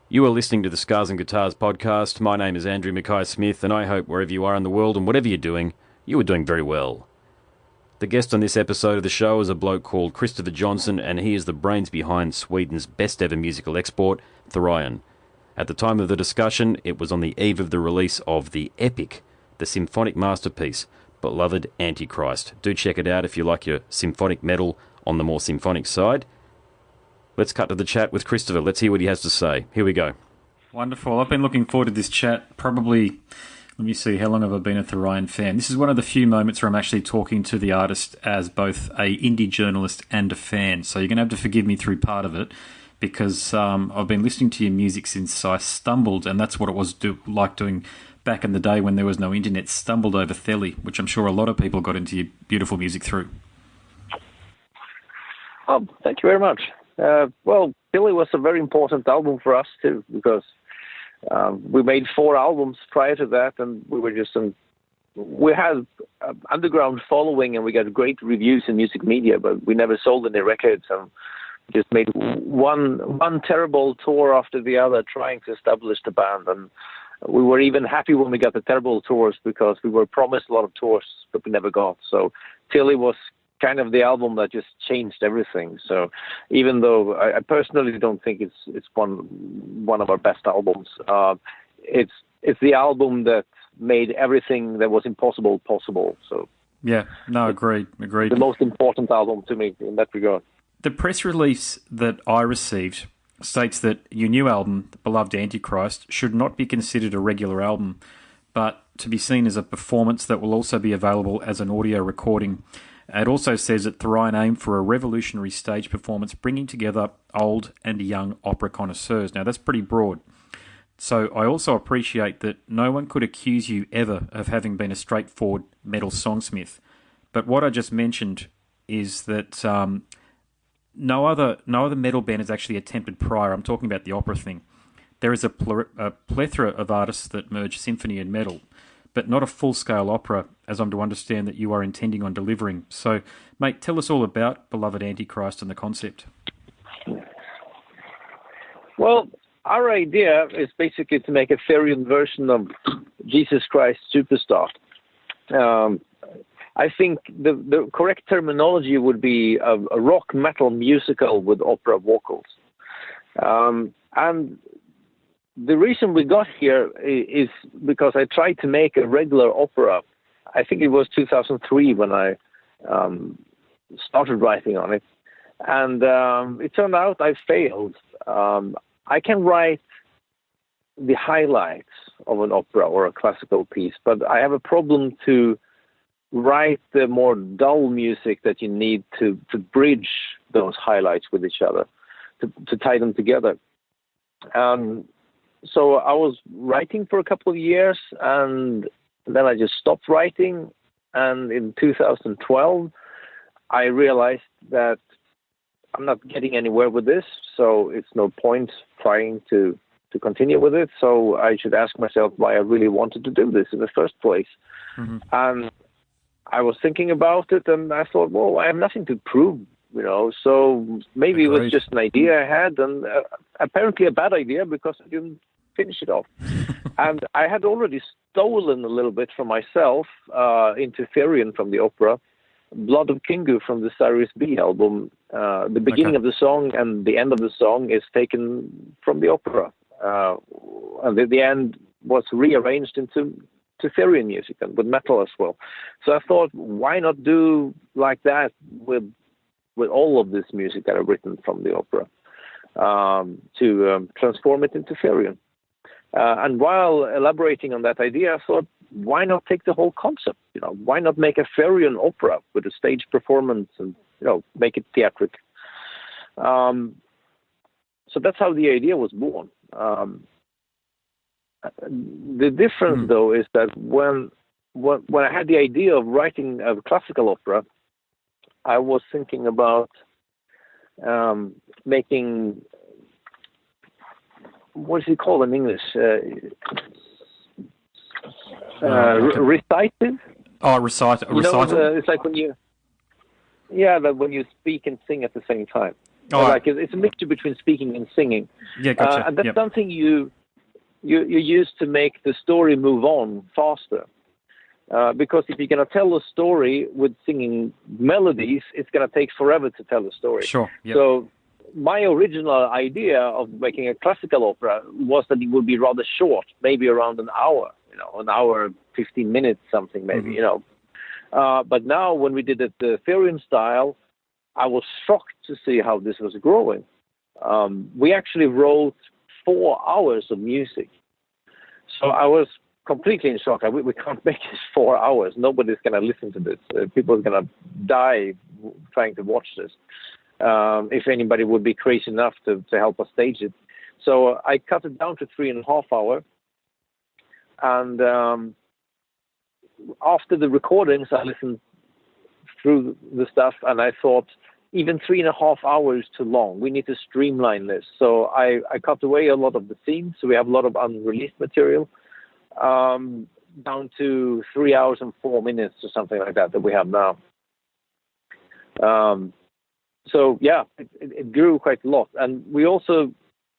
You are listening to the Scars and Guitars podcast. My name is Andrew Mackay-Smith, and I hope wherever you are in the world and whatever you're doing, you are doing very well. The guest on this episode of the show is a bloke called Christofer Johnsson, and he is the brains behind Sweden's best ever musical export, Therion. At the time of the discussion, it was on the eve of the release of the epic, the symphonic masterpiece, beloved Antichrist. Do check it out if you like your symphonic metal on the more symphonic side. Let's cut to the chat with Christofer. Let's hear what he has to say. Here we go. Wonderful. I've been looking forward to this chat probably, let me see, how long have I been a Therion fan? This is one of the few moments where I'm actually talking to the artist as both a indie journalist and a fan. So you're going to have to forgive me through part of it because I've been listening to your music since I stumbled, and that's what it was like doing back in the day when there was no internet, stumbled over Therion, which I'm sure a lot of people got into your beautiful music through. Oh, thank you very much. Well, Billy was a very important album for us too, because we made 4 albums prior to that, and we had an underground following, and we got great reviews in music media, but we never sold any records, and just made one terrible tour after the other, trying to establish the band. And we were even happy when we got the terrible tours, because we were promised a lot of tours that we never got. So Tilly was kind of the album that just changed everything. So even though I personally don't think it's one of our best albums, it's the album that made everything that was impossible possible. So yeah, no, agreed. The most important album to me in that regard. The press release that I received states that your new album, Beloved Antichrist, should not be considered a regular album, but to be seen as a performance that will also be available as an audio recording. It also says that Therion aimed for a revolutionary stage performance, bringing together old and young opera connoisseurs. Now, that's pretty broad. So I also appreciate that no one could accuse you ever of having been a straightforward metal songsmith. But what I just mentioned is that no other metal band has actually attempted prior. I'm talking about the opera thing. There is a plethora of artists that merge symphony and metal, but not a full-scale opera, as I'm to understand that you are intending on delivering. So, mate, tell us all about Beloved Antichrist and the concept. Well, our idea is basically to make a Therion version of Jesus Christ Superstar. I think the correct terminology would be a rock metal musical with opera vocals. And the reason we got here is because I tried to make a regular opera. I think it was 2003 when I started writing on it. And it turned out I failed. I can write the highlights of an opera or a classical piece, but I have a problem to write the more dull music that you need to bridge those highlights with each other, to tie them together. So I was writing for a couple of years, and then I just stopped writing. And in 2012, I realized that I'm not getting anywhere with this, so it's no point trying to continue with it. So I should ask myself why I really wanted to do this in the first place. Mm-hmm. And I was thinking about it, and I thought, well, I have nothing to prove, so maybe Agreed. It was just an idea I had, and apparently a bad idea because I didn't finish it off. And I had already stolen a little bit from myself into Therion from the opera. Blood of Kingu from the Cyrus B album. The beginning of the song and the end of the song is taken from the opera. And the end was rearranged into Therion music and with metal as well. So I thought, why not do like that with all of this music that I've written from the opera, to transform it into Therion. And while elaborating on that idea, I thought, why not take the whole concept? Why not make a Therion opera with a stage performance and make it theatric? So that's how the idea was born. The difference, though, is that when I had the idea of writing a classical opera, I was thinking about making, what is it called in English? Recitative? Oh, recital. It's like when you speak and sing at the same time. Like it's a mixture between speaking and singing. Yeah, gotcha. And that's something you use to make the story move on faster. Because if you're going to tell a story with singing melodies, it's going to take forever to tell a story. Sure. Yep. So my original idea of making a classical opera was that it would be rather short, maybe around an hour, an hour, 15 minutes, something maybe, But now when we did it the Therion style, I was shocked to see how this was growing. We actually wrote 4 hours of music. So I was completely in shock. We can't make this 4 hours. Nobody's going to listen to this. People are going to die trying to watch this. If anybody would be crazy enough to help us stage it. So I cut it down to 3.5 hours. And after the recordings, I listened through the stuff and I thought, even 3.5 hours is too long. We need to streamline this. So I cut away a lot of the scenes. So we have a lot of unreleased material, down to 3 hours and 4 minutes or something like that we have now. So yeah, it grew quite a lot. And we also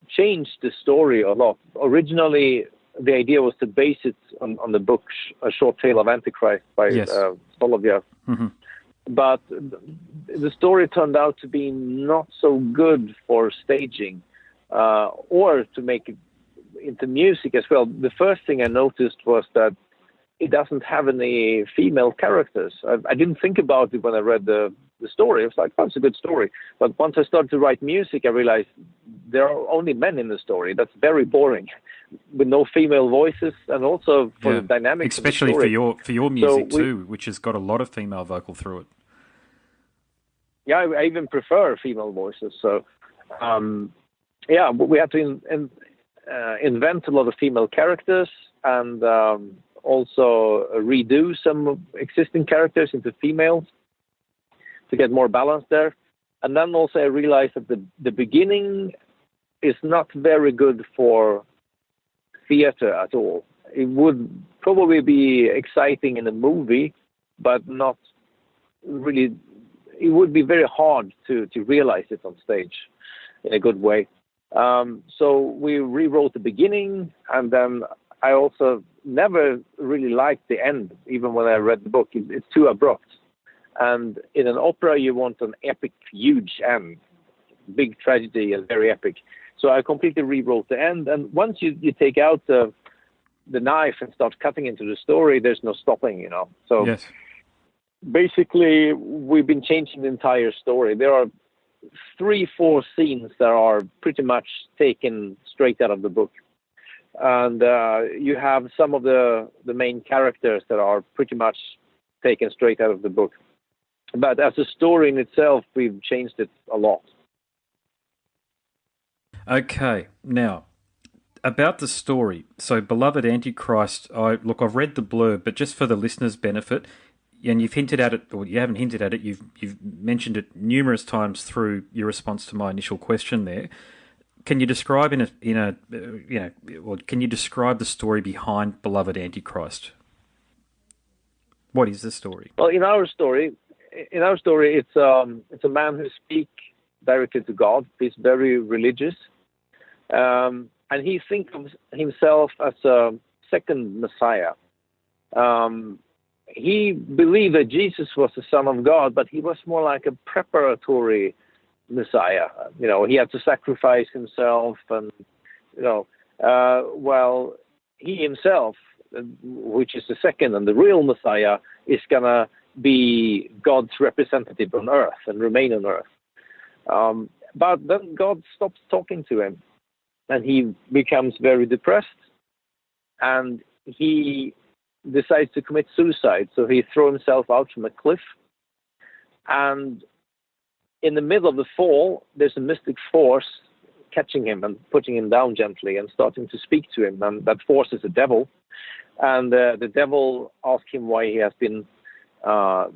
changed the story a lot. Originally, the idea was to base it on the book A Short Tale of Antichrist by Soloviev. Mm-hmm. But the story turned out to be not so good for staging or to make it into music as well. The first thing I noticed was that it doesn't have any female characters. I didn't think about it when I read the story. I was like, oh, it's a good story. But once I started to write music, I realized there are only men in the story. That's very boring, with no female voices, and also for the dynamics. Especially of the story. for your music too, which has got a lot of female vocal through it. Yeah, I even prefer female voices. So, we had to invent a lot of female characters and also redo some existing characters into females to get more balance there. And then also I realized that the beginning is not very good for theater at all. It would probably be exciting in a movie, but not really. It would be very hard to realize it on stage in a good way. So we rewrote the beginning, and then I also never really liked the end, even when I read the book. It's too abrupt. And in an opera, you want an epic, huge end, big tragedy and very epic. So I completely rewrote the end. And once you take out the knife and start cutting into the story, there's no stopping, So yes. Basically, we've been changing the entire story. There are 3-4 scenes that are pretty much taken straight out of the book. And you have some of the main characters that are pretty much taken straight out of the book. But as a story in itself, we've changed it a lot. Okay, now, about the story. So, Beloved Antichrist, I've read the blurb, but just for the listeners' benefit, and you've hinted at it, or you haven't hinted at it, you've mentioned it numerous times through your response to my initial question there. Can you describe can you describe the story behind Beloved Antichrist? What is the story? Well, in our story, it's a man who speaks directly to God. He's very religious, and he thinks of himself as a second Messiah. He believed that Jesus was the Son of God, but he was more like a preparatory Messiah. He had to sacrifice himself, and while he himself, which is the second and the real Messiah, is gonna be God's representative on earth and remain on earth. But then God stops talking to him, and he becomes very depressed, and he decides to commit suicide. So he throws himself out from a cliff, and in the middle of the fall, there's a mystic force catching him and putting him down gently and starting to speak to him, and that force is the devil. And the devil asks him why he has been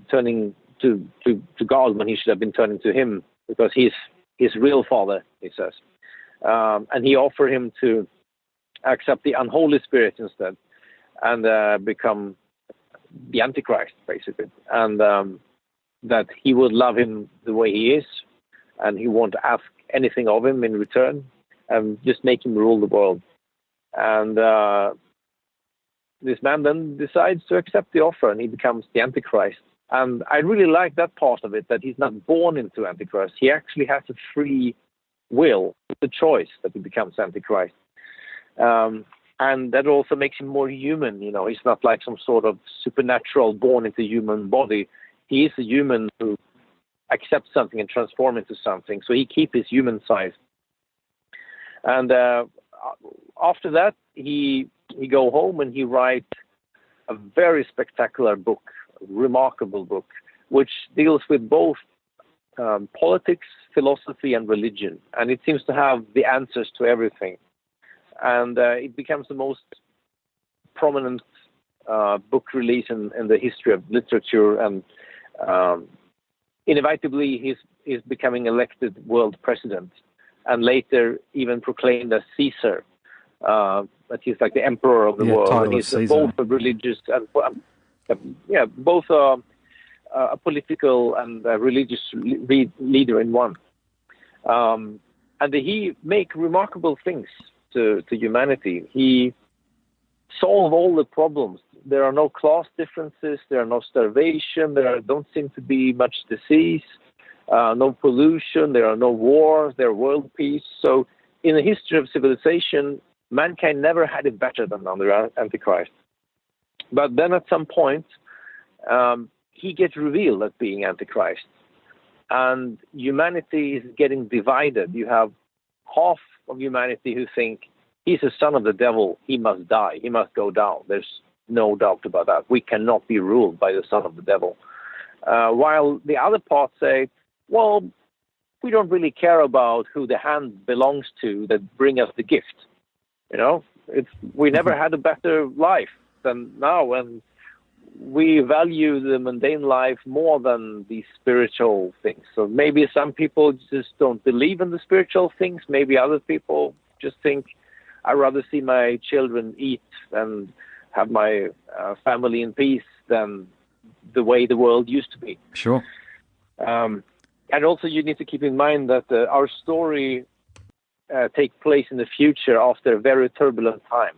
turning to God when he should have been turning to him, because he's his real father, he says. And he offered him to accept the unholy spirit instead and become the Antichrist, basically. And that he would love him the way he is, and he won't ask anything of him in return, and just make him rule the world. And this man then decides to accept the offer, and he becomes the Antichrist. And I really like that part of it, that he's not born into Antichrist. He actually has a free will, the choice that he becomes Antichrist. And that also makes him more human. You know, he's not like some sort of supernatural born into human body. He is a human who accepts something and transforms into something. So he keeps his human side. And after that, he go home and he writes a very spectacular book, a remarkable book, which deals with both politics, philosophy, and religion. And it seems to have the answers to everything. And it becomes the most prominent book release in the history of literature. And inevitably, he's becoming elected world president, and later even proclaimed as Caesar. That he's like the emperor of the world. And he's both a religious and both a political and a religious leader in one. And he make remarkable things to humanity. He solved all the problems. There are no class differences. There are no starvation. Don't seem to be much disease. No pollution. There are no wars. There are world peace. So in the history of civilization, mankind never had it better than under Antichrist. But then at some point, he gets revealed as being Antichrist. And humanity is getting divided. You have half of humanity who think he's a son of the devil, he must die, he must go down. There's no doubt about that. We cannot be ruled by the son of the devil. While the other part say, well, we don't really care about who the hand belongs to that bring us the gift. You know, we never had a better life than now, and we value the mundane life more than the spiritual things. So maybe some people just don't believe in the spiritual things. Maybe other people just think, I'd rather see my children eat and have my family in peace than the way the world used to be. Sure. And also you need to keep in mind that our story takes place in the future after a very turbulent time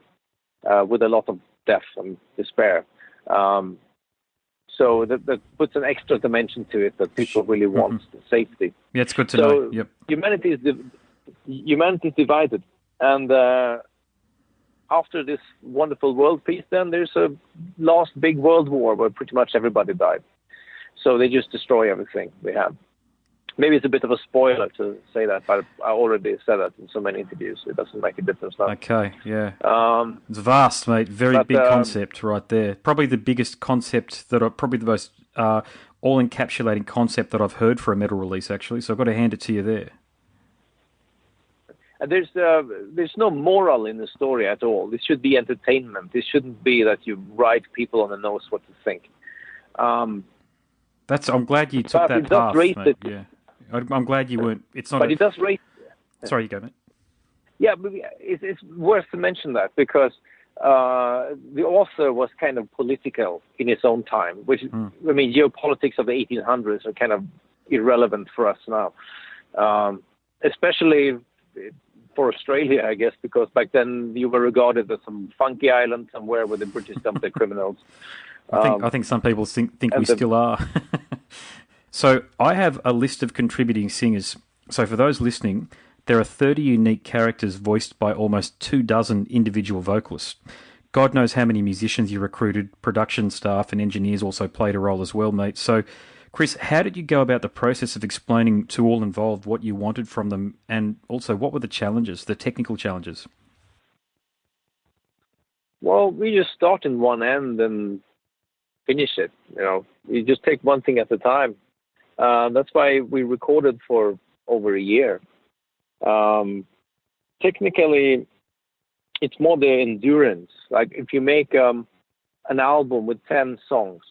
with a lot of death and despair. So that puts an extra dimension to it that people really want safety. Yeah, it's good to know. Yep. Humanity is divided, and after this wonderful world peace, then there's a last big world war where pretty much everybody died. So they just destroy everything we have. Maybe it's a bit of a spoiler to say that, but I already said that in so many interviews. It doesn't make a difference now. Okay, yeah. It's vast, mate. Very big concept right there. Probably the biggest concept probably the most all-encapsulating concept that I've heard for a metal release, actually. So I've got to hand it to you there. And there's no moral in the story at all. This should be entertainment. This shouldn't be that you write people on the nose what to think. I'm glad you took that path, mate. Yeah. I'm glad you weren't. It's not. But it does rate. Sorry, you go, mate. Yeah, but it's worth to mention that because the author was kind of political in his own time, which I mean, geopolitics of the 1800s are kind of irrelevant for us now, especially for Australia, I guess, because back then you were regarded as some funky island somewhere where the British dumped their criminals. I think some people think we still are. So I have a list of contributing singers. So for those listening, there are 30 unique characters voiced by almost 24 individual vocalists. God knows how many musicians you recruited, production staff and engineers also played a role as well, mate. So, Chris, how did you go about the process of explaining to all involved what you wanted from them, and also what were the challenges, the technical challenges? Well, we just start in one end and finish it. You know, you just take one thing at a time. That's why we recorded for over a year. Technically, it's more the endurance. Like if you make an album with 10 songs,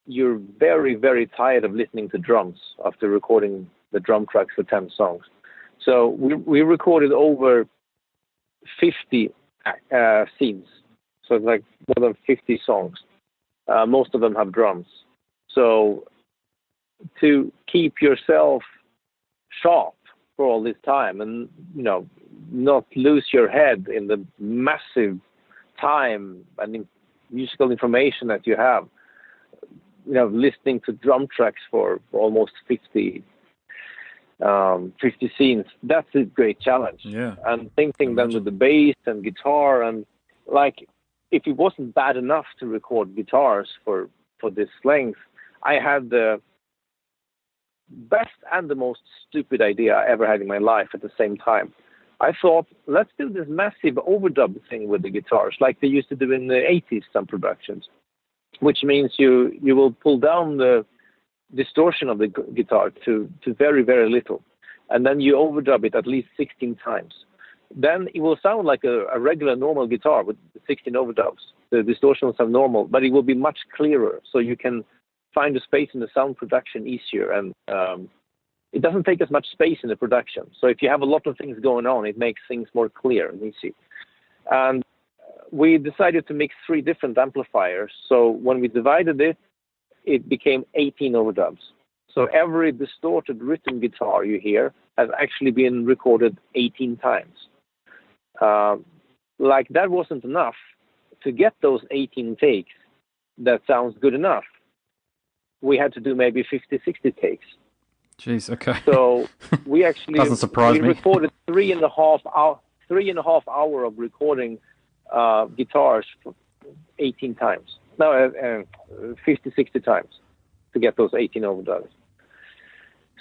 you're very, very tired of listening to drums after recording the drum tracks for 10 songs. So we recorded over 50 scenes. So it's like more than 50 songs. Most of them have drums. So to keep yourself sharp for all this time, and not lose your head in the massive time and musical information that you have. Listening to drum tracks for almost 50 scenes, that's a great challenge. Yeah. And same thing then with the bass and guitar, and like, if it wasn't bad enough to record guitars for this length, I had the best and the most stupid idea I ever had in my life at the same time. I thought, let's do this massive overdub thing with the guitars, like they used to do in the 80s, some productions, which means you will pull down the distortion of the guitar to very, very little, and then you overdub it at least 16 times. Then it will sound like a regular normal guitar with 16 overdubs. The distortion will sound normal, but it will be much clearer, so you can find the space in the sound production easier, and it doesn't take as much space in the production. So if you have a lot of things going on, it makes things more clear and easy. And we decided to mix 3 different amplifiers. So when we divided it, it became 18 overdubs. So every distorted rhythm guitar you hear has actually been recorded 18 times. Like, that wasn't enough to get those 18 takes that sounds good enough. We had to do maybe 50, 60 takes. Jeez, okay. So we actually Doesn't surprise me. recorded 3.5 hour of recording guitars for 18 times. No, 50, 60 times to get those 18 overdubs.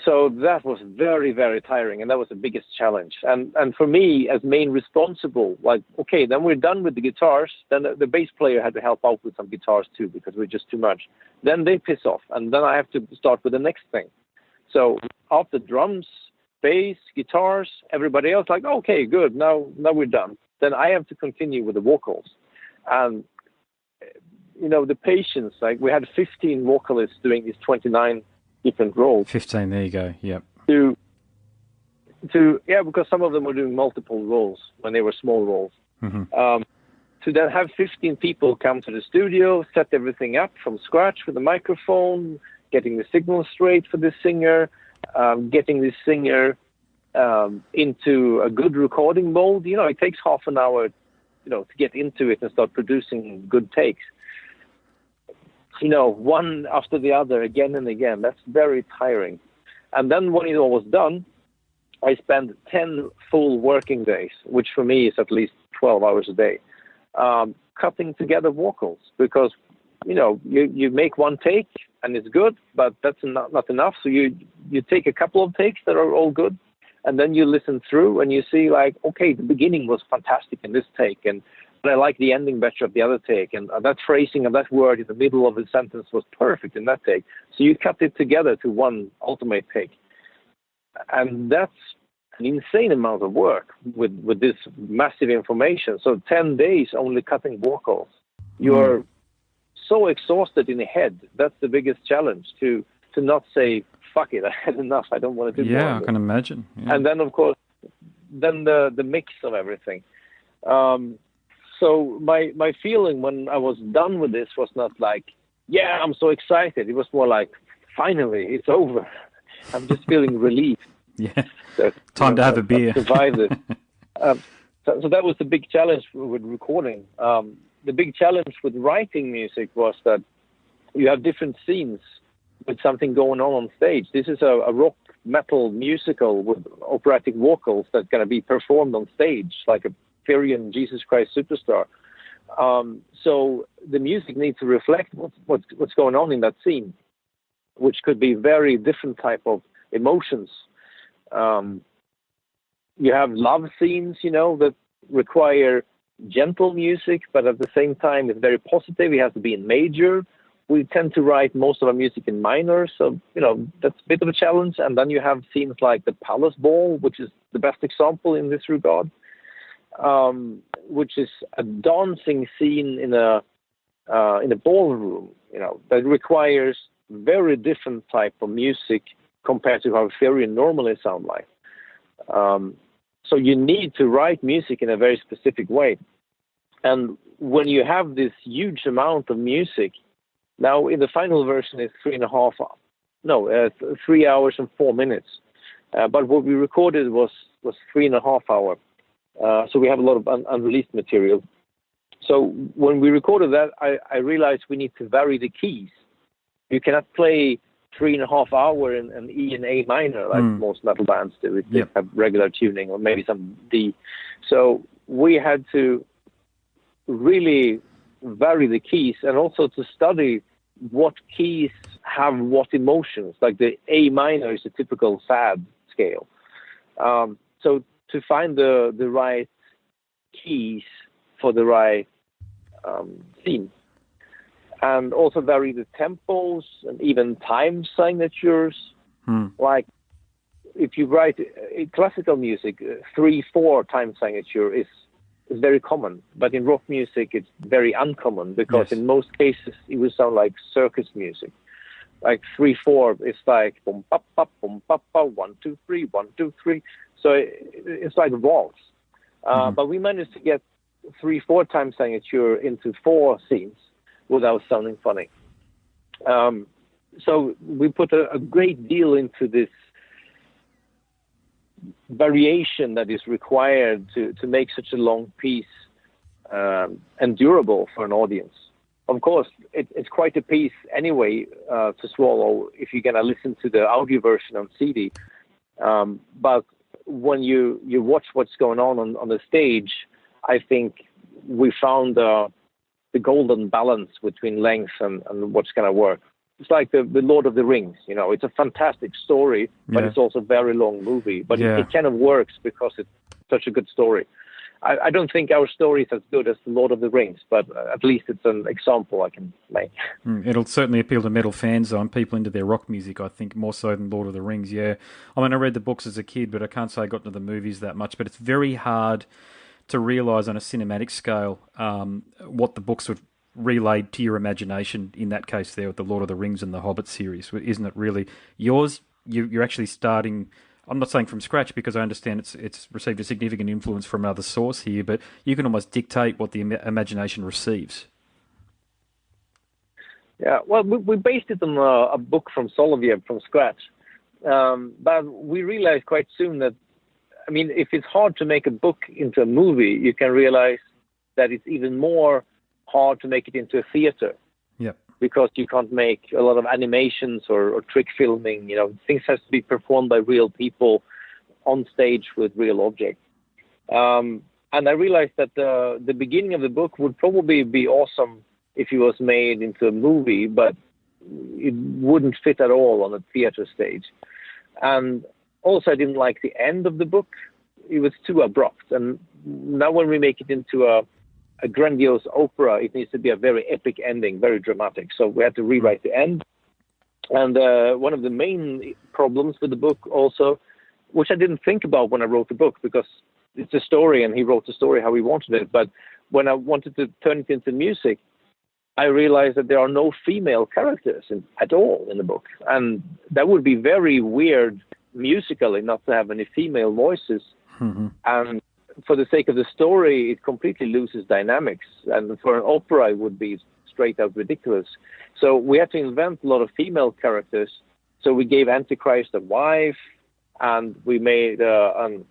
So that was very, very tiring, and that was the biggest challenge. And for me, as main responsible, like, okay, then we're done with the guitars. Then the bass player had to help out with some guitars too, because we're just too much. Then they piss off, and then I have to start with the next thing. So after drums, bass, guitars, everybody else like, okay, good, now we're done. Then I have to continue with the vocals. And, the patience, like, we had 15 vocalists doing these 29 different roles. 15, there you go, yep. Because some of them were doing multiple roles when they were small roles. Mm-hmm. To then have 15 people come to the studio, set everything up from scratch with a microphone, getting the signal straight for the singer, getting the singer into a good recording mode. It takes half an hour, to get into it and start producing good takes. One after the other, again and again. That's very tiring. And then when it all was done, I spent 10 full working days, which for me is at least 12 hours a day, cutting together vocals, because you make one take and it's good, but that's not enough. So you take a couple of takes that are all good, and then you listen through and you see, like, okay, the beginning was fantastic in this take, but I like the ending better of the other take, and that phrasing of that word in the middle of the sentence was perfect in that take. So you cut it together to one ultimate take, and that's an insane amount of work with this massive information. So 10 days only cutting vocals. You're so exhausted in the head. That's the biggest challenge, to not say, fuck it, I had enough, I don't want to do more. Yeah, I can imagine. Yeah. And then, of course, the mix of everything. So my feeling when I was done with this was not like, yeah, I'm so excited. It was more like, finally, it's over. I'm just feeling relieved. Yeah, time to have a beer. Survived it. So that was the big challenge with recording. The big challenge with writing music was that you have different scenes with something going on stage. This is a rock metal musical with operatic vocals that's going to be performed on stage, like a Therion Jesus Christ Superstar. So the music needs to reflect what's going on in that scene, which could be very different type of emotions. You have love scenes, that require gentle music, but at the same time it's very positive. It has to be in major. We tend to write most of our music in minor, so that's a bit of a challenge. And then you have scenes like the Palace Ball, which is the best example in this regard, which is a dancing scene in a ballroom, that requires very different type of music compared to how Therion normally sound like. So you need to write music in a very specific way. And when you have this huge amount of music, now in the final version is 3 hours and 4 minutes. But what we recorded was 3.5 hours. So we have a lot of unreleased material. So when we recorded that, I realized we need to vary the keys. You cannot play 3.5 hours in E and A minor like most metal bands do. They have regular tuning or maybe some D. So we had to really vary the keys and also to study what keys have what emotions. Like the A minor is a typical sad scale. So to find the right keys for the right theme. And also vary the tempos and even time signatures. Like if you write classical music, 3/4 time signature is very common. But in rock music, it's very uncommon because in most cases it will sound like circus music. Like 3/4 is like boom, pop, pop, boom, pop, pop, 1, 2, 3, 1, 2, 3. So it's like a waltz. But we managed to get 3/4 time signature into 4 scenes without sounding funny. So we put a great deal into this variation that is required to make such a long piece endurable for an audience. Of course, it's quite a piece anyway to swallow if you're going to listen to the audio version on CD. But when you watch what's going on the stage, I think we found the golden balance between length and what's going to work. It's like the Lord of the Rings, it's a fantastic story, but it's also a very long movie. But it kind of works because it's such a good story. I don't think our story is as good as the Lord of the Rings, but at least it's an example I can make. It'll certainly appeal to metal fans and people into their rock music, I think, more so than Lord of the Rings, I mean, I read the books as a kid, but I can't say I got into the movies that much, but it's very hard to realise on a cinematic scale what the books would relayed to your imagination in that case there with the Lord of the Rings and the Hobbit series, isn't it really? Yours, you're actually starting, I'm not saying from scratch because I understand it's received a significant influence from another source here, but you can almost dictate what the imagination receives. Yeah, well, we based it on a book from Soloviev from scratch. But we realized quite soon that, I mean, if it's hard to make a book into a movie, you can realize that it's even more hard to make it into a theater. Because you can't make a lot of animations or trick filming. Things has to be performed by real people on stage with real objects. And I realized that the beginning of the book would probably be awesome if it was made into a movie, but it wouldn't fit at all on a theater stage. And also, I didn't like the end of the book. It was too abrupt. And now when we make it into a grandiose opera, it needs to be a very epic ending, very dramatic. So we had to rewrite the end. And one of the main problems with the book also, which I didn't think about when I wrote the book, because it's a story and he wrote the story how he wanted it. But when I wanted to turn it into music, I realized that there are no female characters at all in the book. And that would be very weird musically not to have any female voices. And for the sake of the story, it completely loses dynamics. And for an opera, it would be straight out ridiculous. So we had to invent a lot of female characters. So we gave Antichrist a wife, and we made an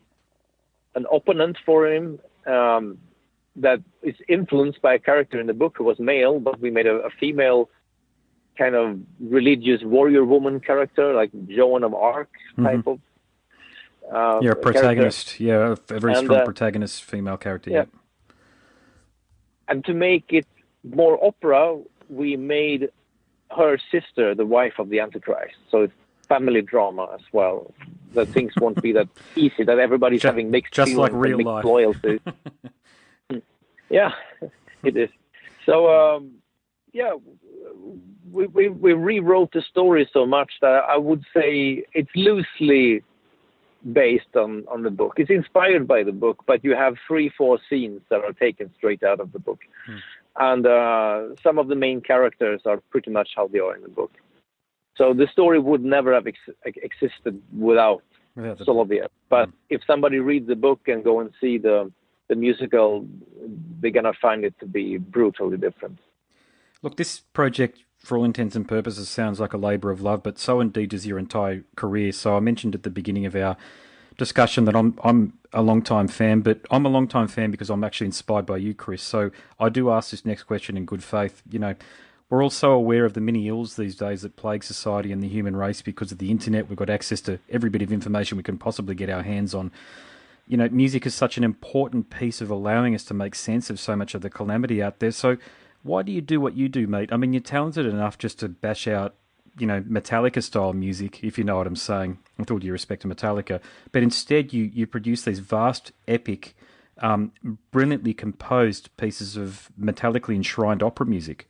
opponent for him that is influenced by a character in the book who was male, but we made a female kind of religious warrior woman character, like Joan of Arc type of a protagonist. Character. A very strong protagonist, female character. And to make it more opera, we made her sister the wife of the Antichrist. So it's family drama as well. That things won't be that easy. That everybody's having mixed feelings, like real and mixed life. loyalty. Yeah, it is. So we rewrote the story so much that I would say it's loosely based on the book. It's inspired by the book, but you have 3-4 scenes that are taken straight out of the book. And some of the main characters are pretty much how they are in the book. So the story would never have existed without Soloviev. But if somebody reads the book and go and see the musical, they're going to find it to be brutally different. Look, this project for all intents and purposes, sounds like a labour of love, but so indeed does your entire career. So I mentioned at the beginning of our discussion that I'm a long-time fan, but I'm a long-time fan because I'm actually inspired by you, Chris. So I do ask this next question in good faith. You know, we're also aware of the many ills these days that plague society and the human race because of the internet. We've got access to every bit of information we can possibly get our hands on. You know, music is such an important piece of allowing us to make sense of so much of the calamity out there. So why do you do what you do, mate? I mean, you're talented enough just to bash out, you know, Metallica-style music, if you know what I'm saying, with all due respect to Metallica. But instead, you produce these vast, epic, brilliantly composed pieces of metallically enshrined opera music.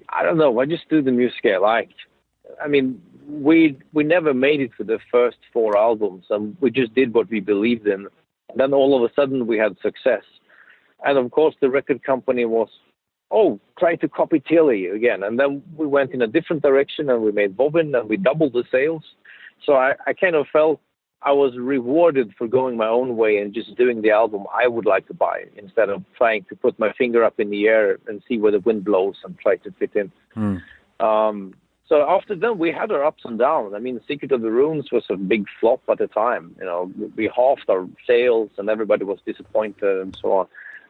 I don't know. I just do the music I like. I mean, we never made it for the first 4 albums, and we just did what we believed in. Then all of a sudden, we had success. And of course, the record company was, try to copy Tilly again. And then we went in a different direction and we made Bobbin and we doubled the sales. So I kind of felt I was rewarded for going my own way and just doing the album I would like to buy instead of trying to put my finger up in the air and see where the wind blows and try to fit in. So after that, we had our ups and downs. I mean, Secret of the Runes was a big flop at the time. You know, we halved our sales and everybody was disappointed and so on.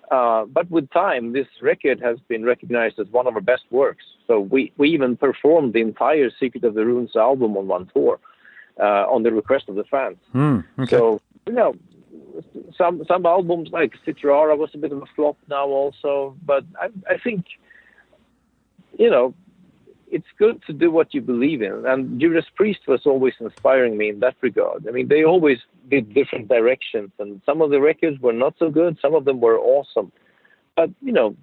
But with time, this record has been recognized as one of our best works. So we even performed the entire Secret of the Runes album on one tour on the request of the fans. Okay. So, you know, some albums like Citrara was a bit of a flop now also. But I think, you know, it's good to do what you believe in. And Judas Priest was always inspiring me in that regard. I mean, they always did different directions, and some of the records were not so good. Some of them were awesome. But, you know,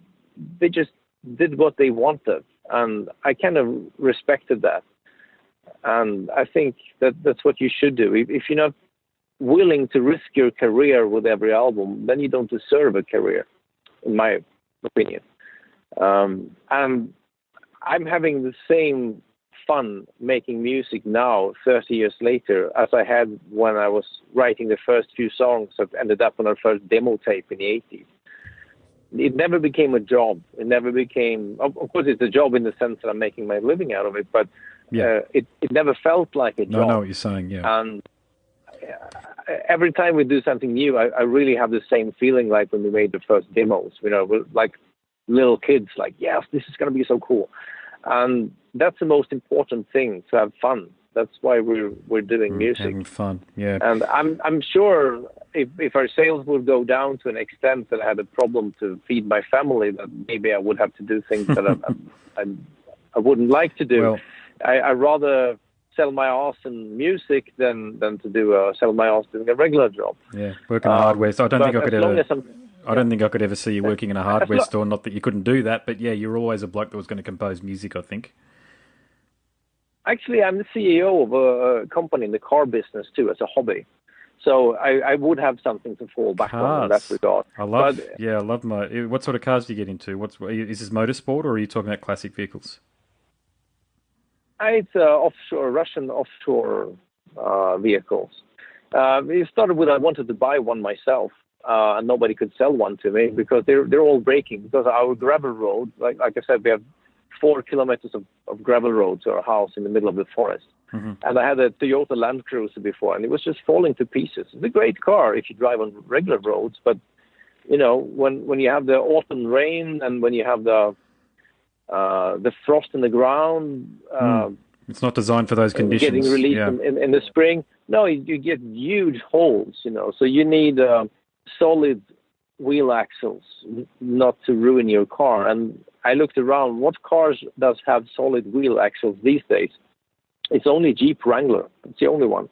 they just did what they wanted. And I kind of respected that. And I think that that's what you should do. If you're not willing to risk your career with every album, then you don't deserve a career, in my opinion. And I'm having the same fun making music now, 30 years later, as I had when I was writing the first few songs that ended up on our first demo tape in the 80s. It never became a job. It never became, of course, it's a job in the sense that I'm making my living out of it, but it never felt like a job. No, I know what you're saying, yeah. And every time we do something new, I really have the same feeling like when we made the first demos. You know, we're like little kids, like, yes, this is going to be so cool. And that's the most important thing, to have fun. That's why we're doing music. Having fun, yeah. And I'm sure if our sales would go down to an extent that I had a problem to feed my family, that maybe I would have to do things that I wouldn't like to do. Well, I'd rather sell my ass in music than to sell my ass doing a regular job. Yeah, working on hardware. So I don't think I could ever see you working in a hardware store. Not that you couldn't do that, but yeah, you're always a bloke that was going to compose music, I think. Actually, I'm the CEO of a company in the car business too, as a hobby. So I would have something to fall back on in that regard. I love my. What sort of cars do you get into? Is this motorsport, or are you talking about classic vehicles? It's Russian offshore vehicles. It started with I wanted to buy one myself, and nobody could sell one to me because they're all breaking. Because our gravel road, like I said, we have 4 kilometers of gravel road to our house in the middle of the forest. Mm-hmm. And I had a Toyota Land Cruiser before, and it was just falling to pieces. It's a great car if you drive on regular roads, but you know, when you have the autumn rain and when you have the frost in the ground, it's not designed for those conditions. Getting released in the spring. No, you get huge holes, you know. So you need solid wheel axles not to ruin your car. And I looked around, what cars does have solid wheel axles these days? It's only Jeep Wrangler. It's the only one.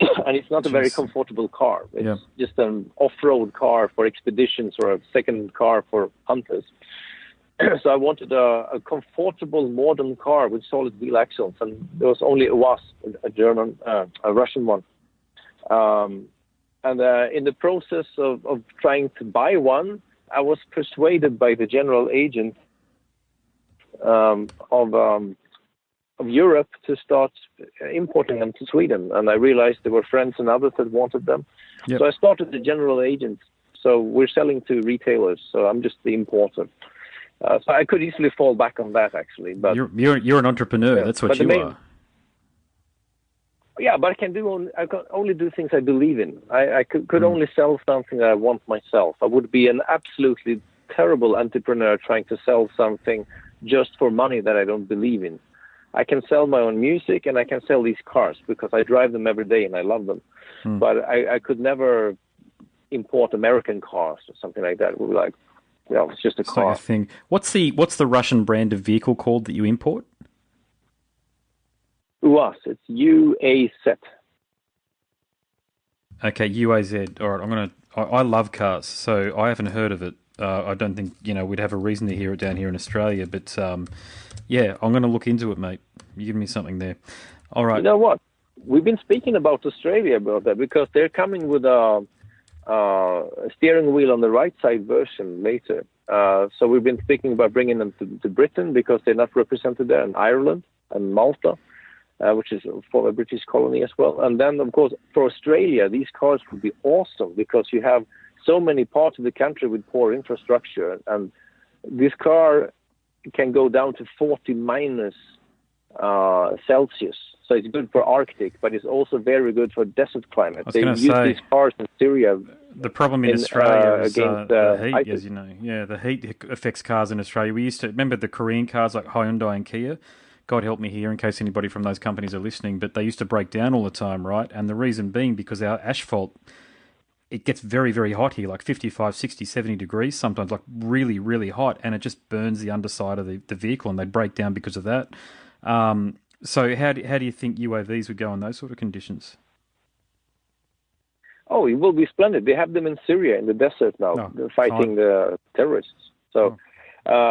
And it's not a very comfortable car. It's just an off-road car for expeditions or a second car for hunters. So I wanted a comfortable modern car with solid wheel axles, and there was only a Russian one. And in the process of trying to buy one, I was persuaded by the general agent of Europe to start importing them to Sweden. And I realized there were friends and others that wanted them. Yep. So I started the general agent. So we're selling to retailers. So I'm just the importer. So I could easily fall back on that, actually. But you're an entrepreneur. That's what you are. Yeah, but I can only do things I believe in. I could only sell something that I want myself. I would be an absolutely terrible entrepreneur trying to sell something just for money that I don't believe in. I can sell my own music and I can sell these cars because I drive them every day and I love them. But I could never import American cars or something like that. It would be like, it's just a car. Like a thing. What's the Russian brand of vehicle called that you import? UAZ. It's UAZ. Okay, UAZ. All right, I love cars, so I haven't heard of it. I don't think we'd have a reason to hear it down here in Australia, but yeah, I'm going to look into it, mate. You give me something there. All right. You know what? We've been speaking about Australia about that because they're coming with a steering wheel on the right side version later. So we've been speaking about bringing them to Britain because they're not represented there, and Ireland and Malta, which is a former British colony as well. And then, of course, for Australia, these cars would be awesome because you have so many parts of the country with poor infrastructure, and this car can go down to 40 minus Celsius. So it's good for Arctic, but it's also very good for desert climate. They use these cars in Syria. The problem in Australia is against the heat, ISIS. as you know. Yeah, the heat affects cars in Australia. We used to remember the Korean cars like Hyundai and Kia. God help me here in case anybody from those companies are listening, but they used to break down all the time, right? And the reason being because our asphalt, it gets very, very hot here, like 55, 60, 70 degrees, sometimes like really, really hot, and it just burns the underside of the vehicle, and they break down because of that. So how do you think UAVs would go in those sort of conditions? Oh, it will be splendid. They have them in Syria, in the desert now, They're fighting the terrorists. So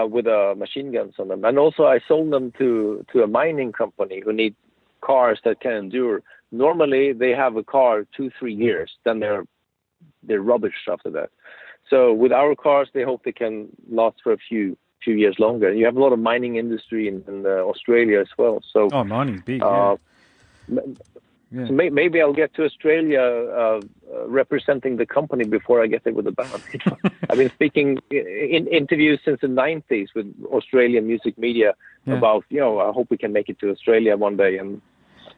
with machine guns on them. And also I sold them to a mining company who need cars that can endure. Normally they have a car 2-3 years, then they're rubbish after that. So with our cars, they hope they can last for a few years longer. And you have a lot of mining industry in Australia as well. So mining's big. So maybe I'll get to Australia representing the company before I get there with the band. I've been speaking in interviews since the 90s with Australian music media about, I hope we can make it to Australia one day. And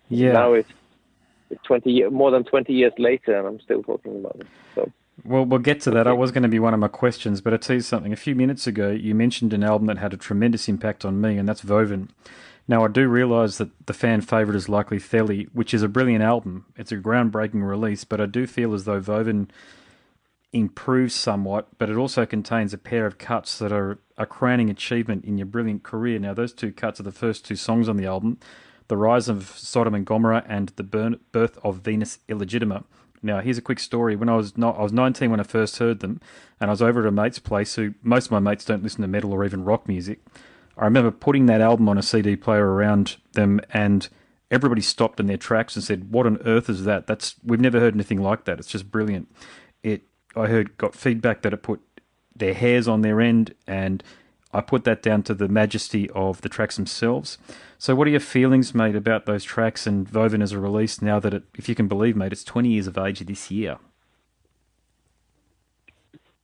now it's more than 20 years later, and I'm still talking about it. So. Well, we'll get to that. That was going to be one of my questions, but I'll tell you something. A few minutes ago, you mentioned an album that had a tremendous impact on me, and that's Woven. Now, I do realise that the fan favourite is likely Therion, which is a brilliant album. It's a groundbreaking release, but I do feel as though Woven improves somewhat, but it also contains a pair of cuts that are a crowning achievement in your brilliant career. Now, those two cuts are the first two songs on the album, The Rise of Sodom and Gomorrah and The Birth of Venus Illegitima. Now, here's a quick story. When I was 19 when I first heard them, and I was over at a mate's place who, most of my mates don't listen to metal or even rock music. I remember putting that album on a CD player around them, and everybody stopped in their tracks and said, "What on earth is that? We've never heard anything like that. It's just brilliant." Got feedback that it put their hairs on their end, and I put that down to the majesty of the tracks themselves. So what are your feelings, mate, about those tracks and Woven as a release now that if you can believe, mate, it's 20 years of age this year?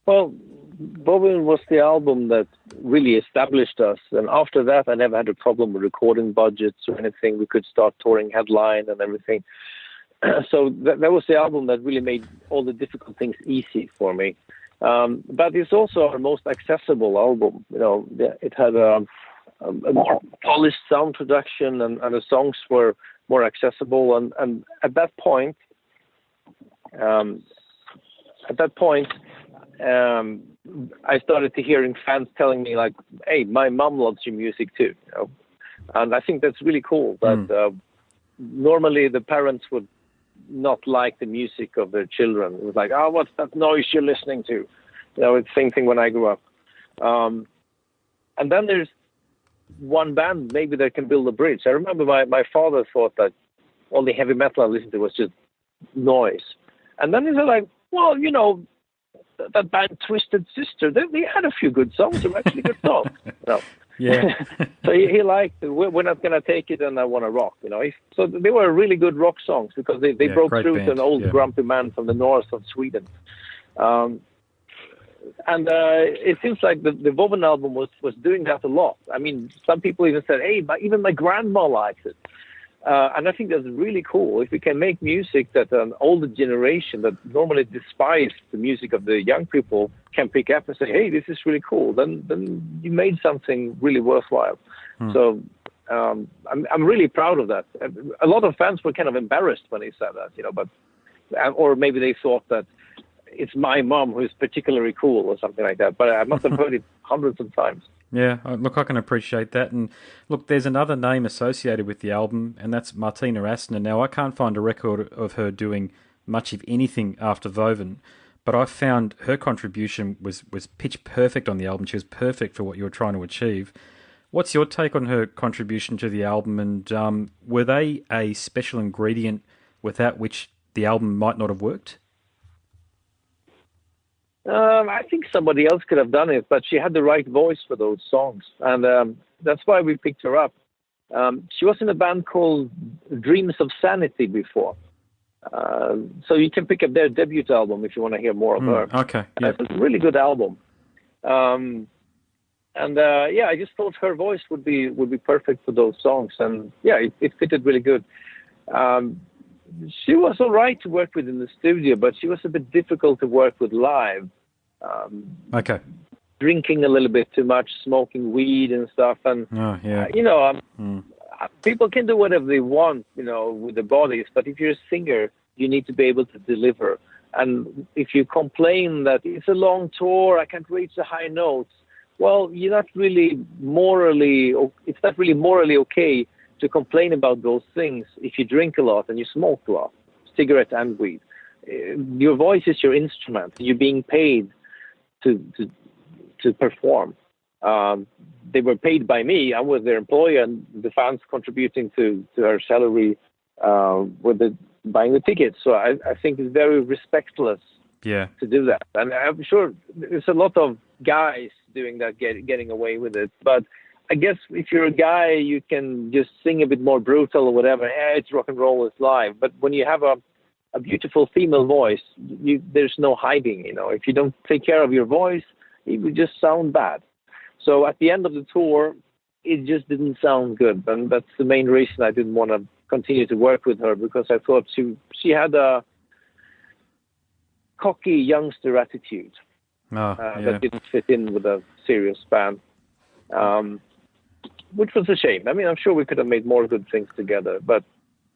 Well, Woven was the album that really established us. And after that, I never had a problem with recording budgets or anything. We could start touring headline and everything. So that was the album that really made all the difficult things easy for me. But it's also our most accessible album. It had a more polished sound production, and the songs were more accessible. And at that point, I started to hearing fans telling me like, "Hey, my mom loves your music too," and I think that's really cool. That normally the parents would not like the music of their children. It was like, "Oh, what's that noise you're listening to?" It's the same thing when I grew up. And then there's one band maybe that can build a bridge. I remember my father thought that all the heavy metal I listened to was just noise, and then he said like, "Well, that band Twisted Sister, they had a few good songs. They were actually good songs." Yeah. So he liked, "We're not going to take it, and I want to rock." So they were really good rock songs because they broke through to an old grumpy man from the north of Sweden. And it seems like the Woven album was doing that a lot. I mean, some people even said, hey, even my grandma likes it. And I think that's really cool. If we can make music that an older generation that normally despise the music of the young people can pick up and say, hey, this is really cool, then you made something really worthwhile. So I'm really proud of that. A lot of fans were kind of embarrassed when they said that, but or maybe they thought that it's my mom who's particularly cool or something like that. But I must have heard it hundreds of times. Yeah, look, I can appreciate that. And look, there's another name associated with the album, and that's Martina Astner. Now, I can't find a record of her doing much, if anything, after Woven, but I found her contribution was pitch perfect on the album. She was perfect for what you were trying to achieve. What's your take on her contribution to the album, and were they a special ingredient without which the album might not have worked? I think somebody else could have done it, but she had the right voice for those songs, and that's why we picked her up. She was in a band called Dreams of Sanity before, so you can pick up their debut album if you want to hear more of her. Okay, yeah. It's a really good album, and I just thought her voice would be perfect for those songs, and it fitted really good. She was all right to work with in the studio, but she was a bit difficult to work with live. Okay. Drinking a little bit too much, smoking weed and stuff. And, people can do whatever they want, with their bodies. But if you're a singer, you need to be able to deliver. And if you complain that it's a long tour, I can't reach the high notes, well, it's not really morally okay to complain about those things if you drink a lot and you smoke a lot, cigarette and weed. Your voice is your instrument. You're being paid to perform. They were paid by me. I was their employer, and the fans contributing to our salary with buying the tickets. So I think it's very respectless to do that. And I'm sure there's a lot of guys doing that, getting away with it. But I guess if you're a guy, you can just sing a bit more brutal or whatever. It's rock and roll, it's live. But when you have a beautiful female voice, there's no hiding. If you don't take care of your voice, it would just sound bad. So at the end of the tour, it just didn't sound good, and that's the main reason I didn't want to continue to work with her, because I thought she had a cocky youngster attitude that didn't fit in with a serious band. Which was a shame. I mean, I'm sure we could have made more good things together, but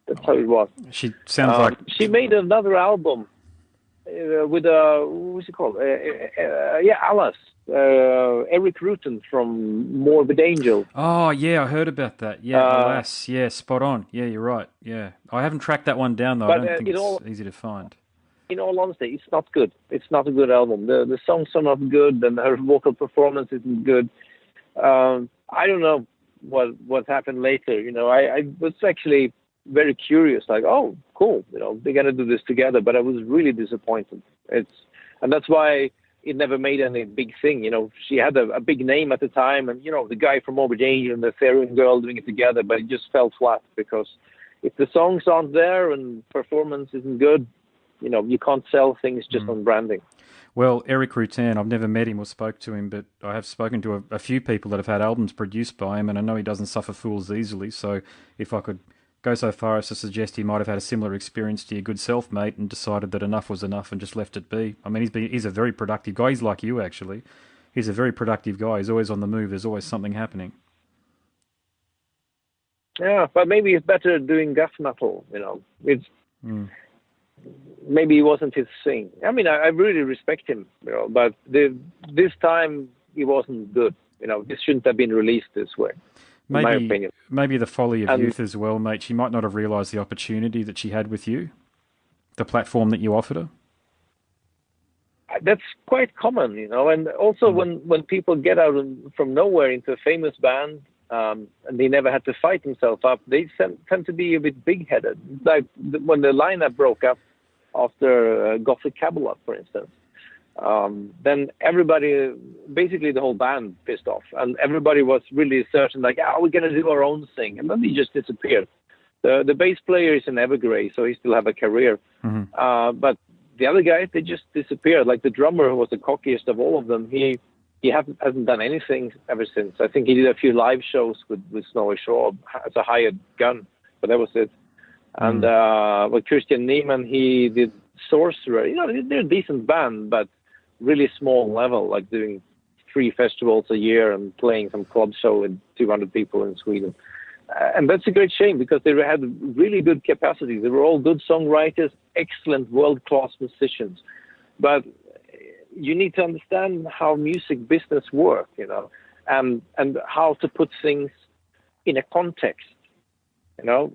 that's how it was. She sounds like... She made another album with what's it called? Alice. Eric Rutan from Morbid Angel. Oh, yeah, I heard about that. Yeah, Alas. Yeah, spot on. Yeah, you're right. Yeah. I haven't tracked that one down, though. I don't think it's easy to find. In all honesty, it's not good. It's not a good album. The songs are not good, and her vocal performance isn't good. I don't know what happened later. I was actually very curious, like, oh, cool, they're gonna do this together. But I was really disappointed. And that's why it never made any big thing. She had a big name at the time, and the guy from Morbid Angel and the Therion girl doing it together, but it just fell flat, because if the songs aren't there and performance isn't good, you can't sell things just on branding. Well, Eric Rutan, I've never met him or spoke to him, but I have spoken to a few people that have had albums produced by him, and I know he doesn't suffer fools easily. So if I could go so far as to suggest he might have had a similar experience to your good self, mate, and decided that enough was enough and just left it be. I mean, he's a very productive guy. He's like you, actually. He's a very productive guy. He's always on the move. There's always something happening. Yeah, but maybe it's better doing death metal, It's... Maybe it wasn't his thing. I mean, I really respect him, but this time he wasn't good. This shouldn't have been released this way, in my opinion. Maybe the folly of youth as well, mate. She might not have realised the opportunity that she had with you, the platform that you offered her. That's quite common, and also when people get out from nowhere into a famous band, and they never had to fight themselves up, they tend to be a bit big-headed. Like when the lineup broke up after Gothic Camelot, for instance, then everybody, basically the whole band, pissed off, and everybody was really certain, like, we're going to do our own thing, and then they just disappeared. The bass player is an evergrey, so he still have a career, but the other guys, they just disappeared. Like the drummer, who was the cockiest of all of them, he hasn't done anything ever since. I think he did a few live shows with Snowy Shaw as a hired gun, but that was it. And with Christian Niemann, he did Sorcerer. You know, they're a decent band, but really small level, like doing 3 festivals a year and playing some club show with 200 people in Sweden. And that's a great shame, because they had really good capacity. They were all good songwriters, excellent world-class musicians. But you need to understand how music business works, you know, and how to put things in a context. You know,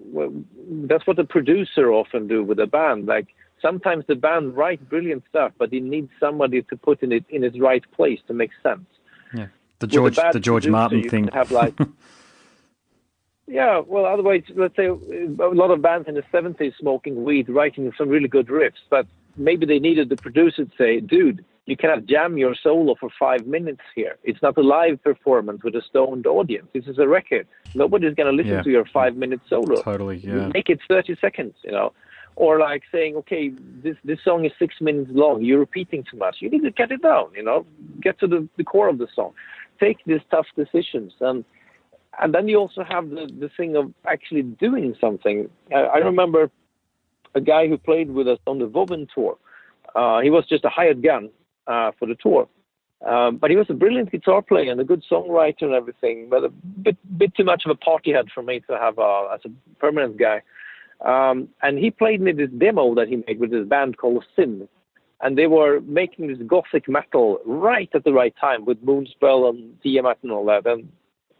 that's what the producer often do with a band. Like sometimes the band write brilliant stuff, but it needs somebody to put in its right place to make sense. Yeah, the George Martin thing. Have like, yeah, well, otherwise, let's say a lot of bands in the 70s smoking weed, writing some really good riffs, but maybe they needed the producer to say, dude, you cannot jam your solo for 5 minutes here. It's not a live performance with a stoned audience. This is a record. Nobody's going to listen to your 5-minute solo. Totally, yeah. Make it 30 seconds, you know. Or like saying, okay, this song is 6 minutes long. You're repeating too much. You need to cut it down, you know. Get to the core of the song. Take these tough decisions. And then you also have the thing of actually doing something. I remember a guy who played with us on the Woven tour. He was just a hired gun for the tour. But he was a brilliant guitar player and a good songwriter and everything, but a bit too much of a party head for me to have as a permanent guy. And he played me this demo that he made with this band called Sin. And they were making this gothic metal right at the right time with Moonspell and Tiamat and all that. And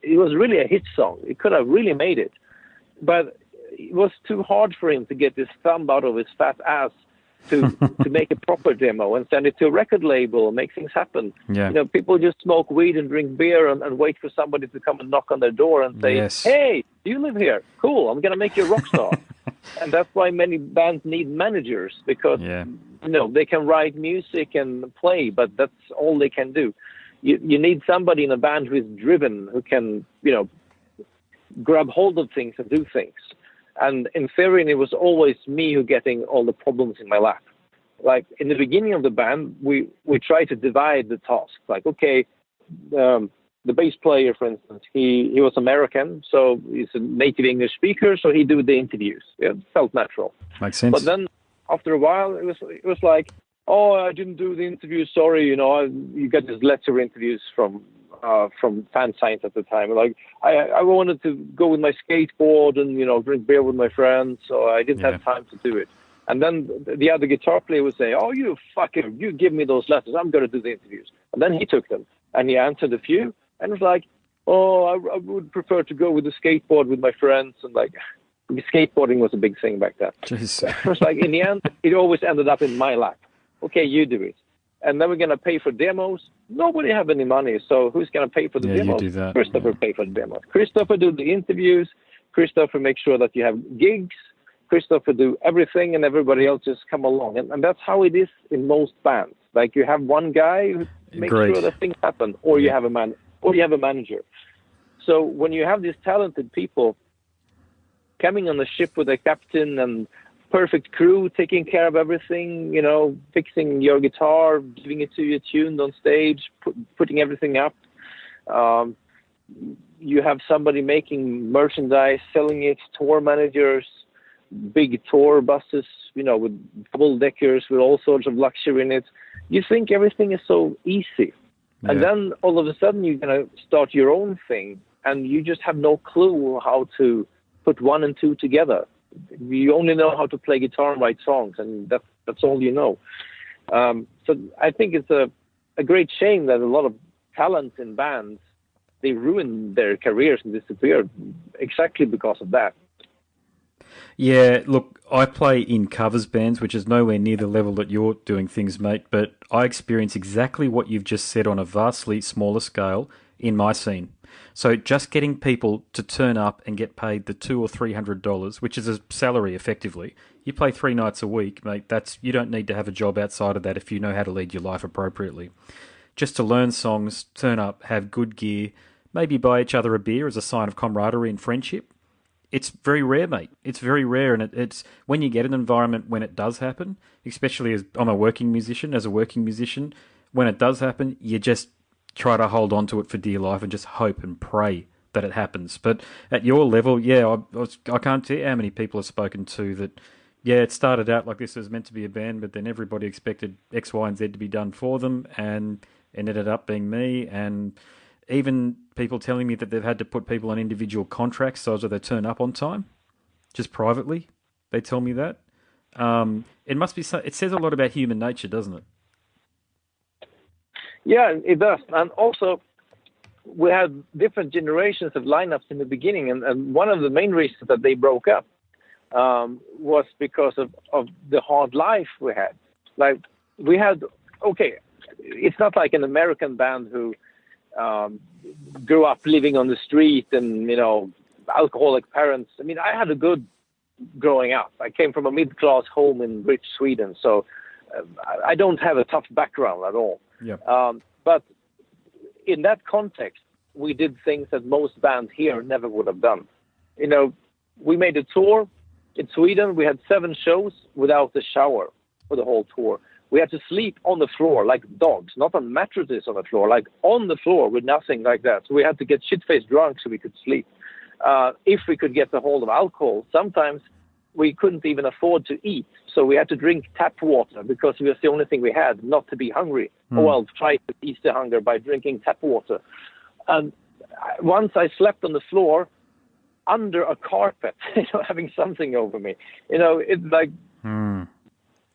it was really a hit song. It could have really made it. But it was too hard for him to get his thumb out of his fat ass to make a proper demo and send it to a record label and make things happen. Yeah. You know, people just smoke weed and drink beer and wait for somebody to come and knock on their door and say, hey, do you live here? Cool, I'm going to make you a rock star. And that's why many bands need managers, because you know, they can write music and play, but that's all they can do. You need somebody in a band who is driven, who can, you know, grab hold of things and do things. And in Therion, it was always me who getting all the problems in my lap. Like in the beginning of the band, we tried to divide the tasks. Like, okay, the bass player, for instance, he was American, so he's a native English speaker, so he do the interviews. It felt natural. Makes sense. But then after a while, it was like, oh, I didn't do the interview. Sorry, you know, you get these letter interviews from fan signs at the time. Like I wanted to go with my skateboard and, you know, drink beer with my friends, so I didn't have time to do it. And then the other guitar player would say, oh, you fucker, you give me those letters, I'm going to do the interviews. And then he took them and he answered a few and it was like, oh, I would prefer to go with the skateboard with my friends. And like, skateboarding was a big thing back then. Jeez. It was like, in the end, it always ended up in my lap. Okay, you do it. And then we're going to pay for demos. Nobody have any money, so who's going to pay for the demos? You do that. Christofer pay for the demos. Christofer do the interviews. Christofer make sure that you have gigs. Christofer do everything, and everybody else just come along. And that's how it is in most bands. Like you have one guy who makes sure that things happen, or you have a manager. So when you have these talented people coming on the ship with a captain and perfect crew, taking care of everything, you know, fixing your guitar, giving it to you tuned on stage, putting everything up. You have somebody making merchandise, selling it, tour managers, big tour buses, you know, with double deckers, with all sorts of luxury in it. You think everything is so easy. Yeah. And then all of a sudden you're going to start your own thing and you just have no clue how to put 1 and 2 together. You only know how to play guitar and write songs, and that's all you know. So I think it's a great shame that a lot of talent in bands, they ruin their careers and disappear exactly because of that. Yeah, look, I play in covers bands, which is nowhere near the level that you're doing things, mate, but I experience exactly what you've just said on a vastly smaller scale in my scene. So just getting people to turn up and get paid the $200 or $300, which is a salary effectively. You play 3 nights a week, mate. You don't need to have a job outside of that if you know how to lead your life appropriately. Just to learn songs, turn up, have good gear, maybe buy each other a beer as a sign of camaraderie and friendship. it's very rare, mate. It's very rare, and it's when you get an environment when it does happen, especially as I'm a working musician, when it does happen, you just try to hold on to it for dear life and just hope and pray that it happens. But at your level, I can't tell you how many people I've spoken to that, it started out like this was meant to be a band, but then everybody expected X, Y, and Z to be done for them, and it ended up being me. And even people telling me that they've had to put people on individual contracts so that they turn up on time, just privately. They tell me that. It must be. It says a lot about human nature, doesn't it? Yeah, it does. And also, we had different generations of lineups in the beginning, and one of the main reasons that they broke up was because of the hard life we had. Like, we had, it's not like an American band who grew up living on the street and, alcoholic parents. I mean, I had a good growing up. I came from a mid-class home in rich Sweden, so I don't have a tough background at all. Yeah. But in that context, we did things that most bands here never would have done. We made a tour in Sweden. We had 7 shows without a shower for the whole tour. We had to sleep on the floor like dogs, not on mattresses on the floor, like on the floor with nothing like that. So we had to get shit-faced drunk so we could sleep. If we could get a hold of alcohol, sometimes we couldn't even afford to eat. So we had to drink tap water because it was the only thing we had, not to be hungry. Well, try to ease the hunger by drinking tap water. And once I slept on the floor under a carpet, having something over me. It's like...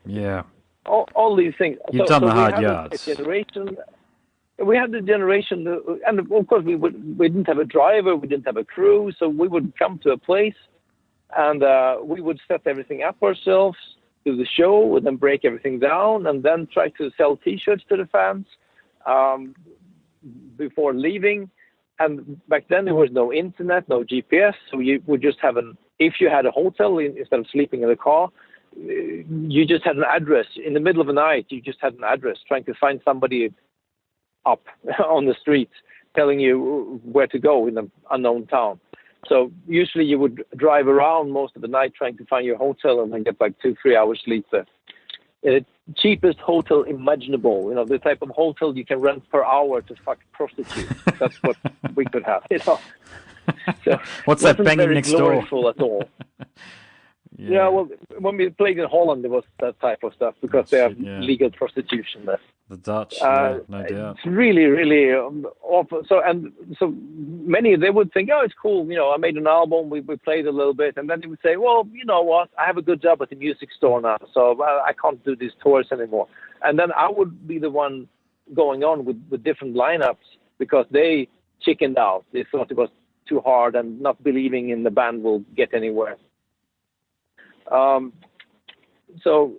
Yeah. All these things. You've done the hard yards. We had the generation, and of course we didn't have a driver, we didn't have a crew, so we would come to a place, and we would set everything up ourselves, do the show, and then break everything down, and then try to sell T-shirts to the fans before leaving. And back then there was no internet, no GPS, so you would just have if you had a hotel instead of sleeping in a car, you just had an address. In the middle of the night, you just had an address, trying to find somebody up on the street telling you where to go in an unknown town. So usually you would drive around most of the night trying to find your hotel and then get like 2-3 hours sleep there. Cheapest hotel imaginable, the type of hotel you can rent per hour to fuck prostitutes. That's what we could have. So what's that banging next door? At all. Yeah, well, when we played in Holland, there was that type of stuff because they have legal prostitution there. The Dutch, no doubt. It's really, really awful. So many, they would think, it's cool. I made an album, we played a little bit, and then they would say, well, you know what? I have a good job at the music store now, so I can't do these tours anymore. And then I would be the one going on with different lineups because they chickened out. They thought it was too hard and not believing in the band will get anywhere. So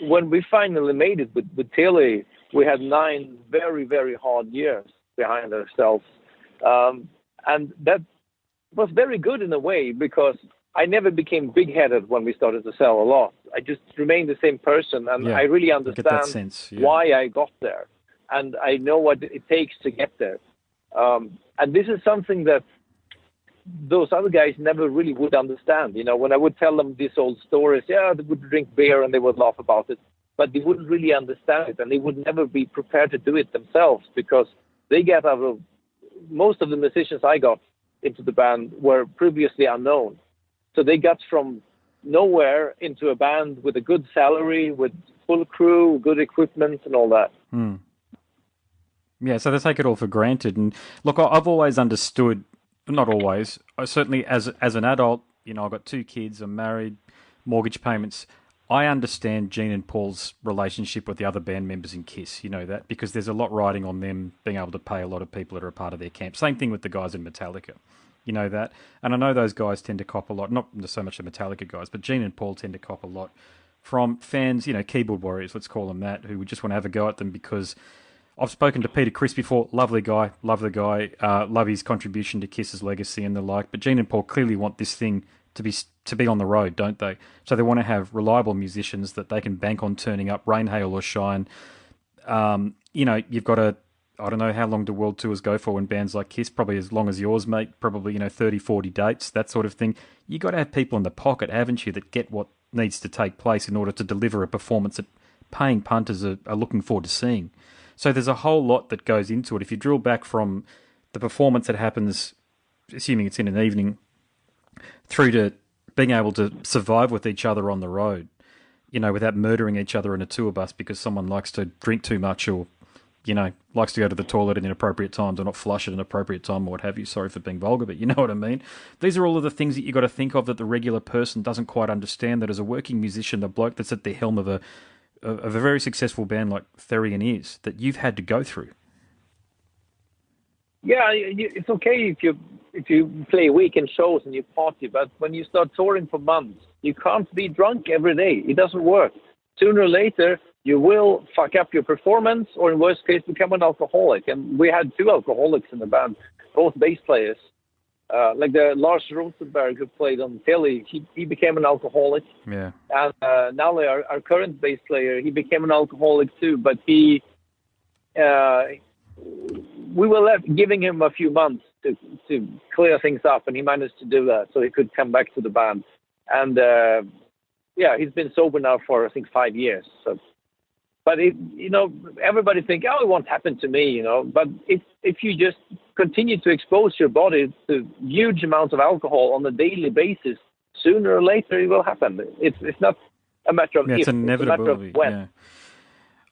when we finally made it with Tilly, we had 9 very, very hard years behind ourselves. And that was very good in a way because I never became big-headed when we started to sell a lot. I just remained the same person, and I really understand why I got there. And I know what it takes to get there. And this is something that those other guys never really would understand. When I would tell them these old stories, they would drink beer and they would laugh about it, but they wouldn't really understand it, and they would never be prepared to do it themselves because they get out of most of the musicians I got into the band were previously unknown. So they got from nowhere into a band with a good salary, with full crew, good equipment, and all that. Yeah, so they take it all for granted. And look, I've always understood. Not always. I certainly, as an adult, I've got 2 kids, I'm married, mortgage payments. I understand Gene and Paul's relationship with the other band members in KISS, that, because there's a lot riding on them being able to pay a lot of people that are a part of their camp. Same thing with the guys in Metallica, that. And I know those guys tend to cop a lot, not so much the Metallica guys, but Gene and Paul tend to cop a lot from fans, keyboard warriors, let's call them that, who would just want to have a go at them because... I've spoken to Peter Criss before, lovely guy, love the guy, love his contribution to Kiss's legacy and the like, but Gene and Paul clearly want this thing to be on the road, don't they? So they want to have reliable musicians that they can bank on turning up, rain, hail or shine. You've got to I don't know how long do world tours go for when bands like Kiss, probably as long as yours, mate, probably, 30, 40 dates, that sort of thing. You got to have people in the pocket, haven't you, that get what needs to take place in order to deliver a performance that paying punters are looking forward to seeing. So there's a whole lot that goes into it. If you drill back from the performance that happens, assuming it's in an evening, through to being able to survive with each other on the road, without murdering each other in a tour bus because someone likes to drink too much or, likes to go to the toilet at inappropriate times or not flush at an appropriate time or what have you. Sorry for being vulgar, but you know what I mean. These are all of the things that you got to think of that the regular person doesn't quite understand, that as a working musician, the bloke that's at the helm of a very successful band like Therion is, that you've had to go through. Yeah, it's okay if you play weekend shows and you party, but when you start touring for months, you can't be drunk every day. It doesn't work. Sooner or later, you will fuck up your performance, or in worst case, become an alcoholic. And we had 2 alcoholics in the band, both bass players. Like the Lars Rosenberg, who played on Philly, he became an alcoholic. Yeah. And Nalle, our current bass player, he became an alcoholic too, but we were giving him a few months to clear things up, and he managed to do that so he could come back to the band. And he's been sober now for I think 5 years. So, but everybody think, oh, it won't happen to me, But if you just continue to expose your body to huge amounts of alcohol on a daily basis, sooner or later it will happen. It's not a matter of if, it's inevitable. It's a matter of when. Yeah.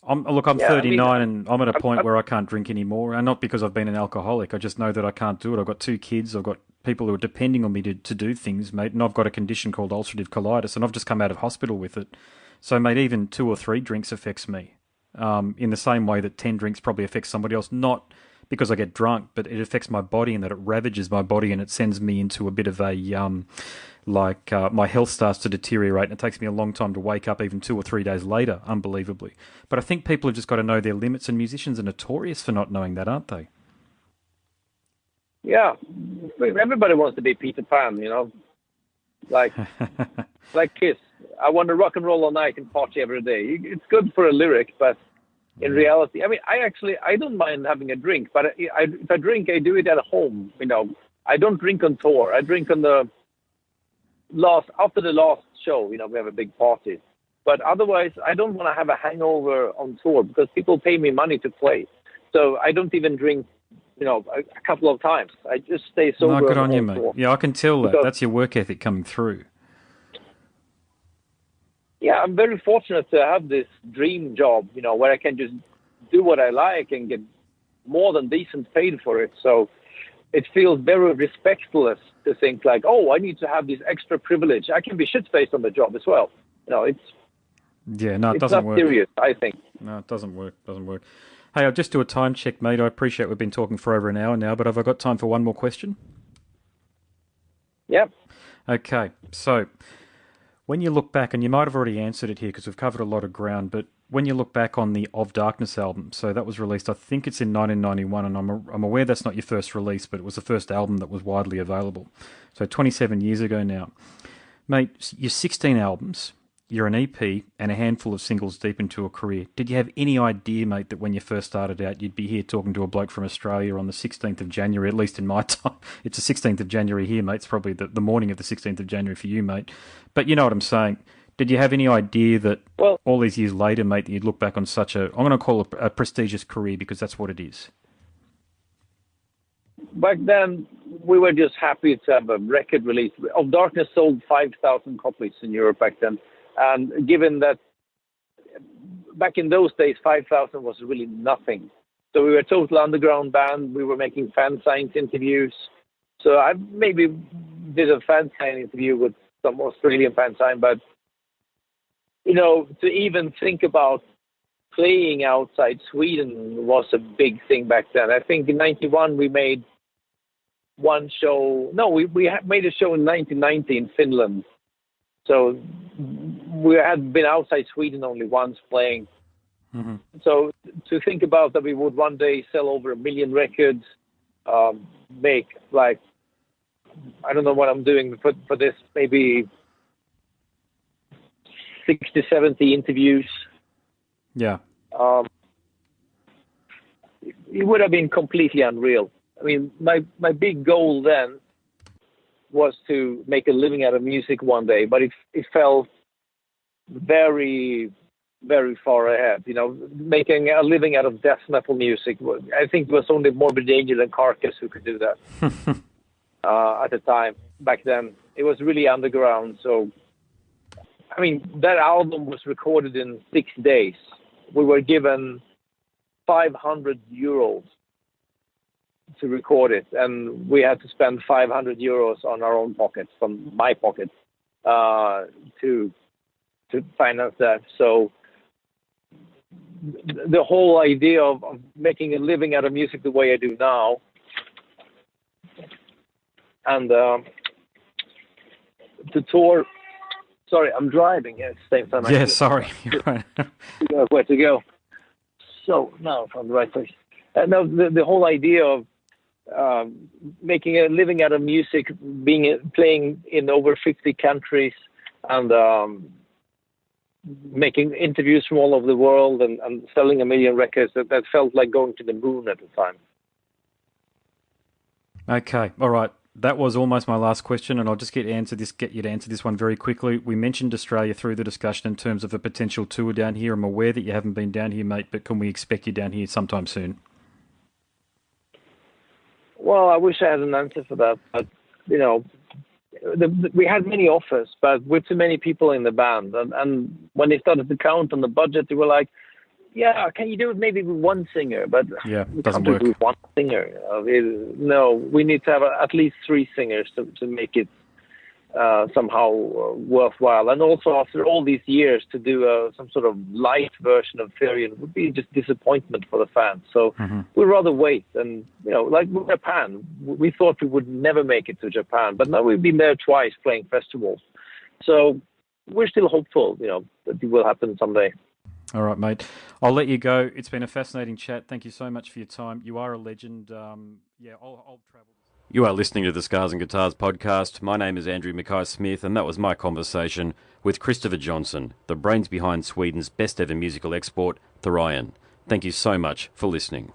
I'm 39 and I'm at a point where I can't drink anymore, and not because I've been an alcoholic. I just know that I can't do it. I've got 2 kids. I've got people who are depending on me to do things, mate, and I've got a condition called ulcerative colitis, and I've just come out of hospital with it. So, mate, even 2 or 3 drinks affects me in the same way that 10 drinks probably affects somebody else, not because I get drunk, but it affects my body, and that it ravages my body, and it sends me into a bit of a... my health starts to deteriorate, and it takes me a long time to wake up even 2 or 3 days later, unbelievably. But I think people have just got to know their limits, and musicians are notorious for not knowing that, aren't they? Yeah. Everybody wants to be Peter Pan, like Kiss. I want to rock and roll all night and party every day. It's good for a lyric, but in reality, I mean, I don't mind having a drink, but if I drink, I do it at home, I don't drink on tour. I drink on after the last show, we have a big party. But otherwise, I don't want to have a hangover on tour because people pay me money to play. So I don't even drink, a couple of times. I just stay sober. No, good on you, mate. Tour. Yeah, I can tell that. That's your work ethic coming through. Yeah, I'm very fortunate to have this dream job, where I can just do what I like and get more than decent paid for it. So it feels very respectless to think like, oh, I need to have this extra privilege. I can be shit-faced on the job as well. It doesn't work. Serious, I think. No, it doesn't work. Hey, I'll just do a time check, mate. I appreciate we've been talking for over an hour now, but have I got time for one more question? Yep. Okay, so when you look back, and you might have already answered it here because we've covered a lot of ground, but when you look back on the Of Darkness album, so that was released, I think it's in 1991, and I'm aware that's not your first release, but it was the first album that was widely available. So 27 years ago now. Mate, you're 16 albums, you're an EP, and a handful of singles deep into a career. Did you have any idea, mate, that when you first started out, you'd be here talking to a bloke from Australia on the 16th of January, at least in my time? It's the 16th of January here, mate. It's probably the morning of the 16th of January for you, mate. But you know what I'm saying. Did you have any idea that all these years later, mate, that you'd look back on such I'm going to call it a prestigious career because that's what it is? Back then, we were just happy to have a record release. Of Darkness sold 5,000 copies in Europe back then. And given that back in those days, 5,000 was really nothing. So we were a total underground band. We were making fan signs interviews. So I maybe did a fan sign interview with some Australian fan sign, but to even think about playing outside Sweden was a big thing back then. I think in 91 we made one show. No, we made a show in 1990 in Finland. So we had been outside Sweden only once playing. Mm-hmm. So to think about that we would one day sell over 1 million records, make like, I don't know what I'm doing for this, maybe 60, 70 interviews. Yeah. it would have been completely unreal. I mean, my big goal then was to make a living out of music one day, but it fell very, very far ahead. You know, making a living out of death metal music, I think it was only Morbid Angel and Carcass who could do that at the time. Back then, it was really underground. So, I mean, that album was recorded in 6 days. We were given 500 euros to record it, and we had to spend 500 euros on our own pockets, from my pocket, to finance that. So the whole idea of making a living out of music the way I do now, and to tour. Sorry, I'm driving at the same time. Yeah, sorry. You're right. Where to go? So now from the right place. No, the whole idea of making a living out of music, playing in over 50 countries, and making interviews from all over the world, and selling 1 million records, that felt like going to the moon at the time. Okay, all right. That was almost my last question, and I'll just get you to answer this one very quickly. We mentioned Australia through the discussion in terms of a potential tour down here. I'm aware that you haven't been down here, mate, but can we expect you down here sometime soon? Well, I wish I had an answer for that, but, you know, we had many offers, but with too many people in the band. And when they started to count on the budget, they were like, yeah, can you do it maybe with one singer? But yeah, we doesn't can't work. do it with one singer. No, we need to have at least 3 singers to make it somehow worthwhile. And also, after all these years, to do some sort of light version of Therion would be just disappointment for the fans. So we'd rather wait. And, you know, like with Japan, we thought we would never make it to Japan, but now we've been there twice playing festivals. So we're still hopeful, you know, that it will happen someday. All right, mate. I'll let you go. It's been a fascinating chat. Thank you so much for your time. You are a legend. I'll travel. You are listening to the Scars and Guitars podcast. My name is Andrew Mackay-Smith, and that was my conversation with Christofer Johnsson, the brains behind Sweden's best ever musical export, Therion. Thank you so much for listening.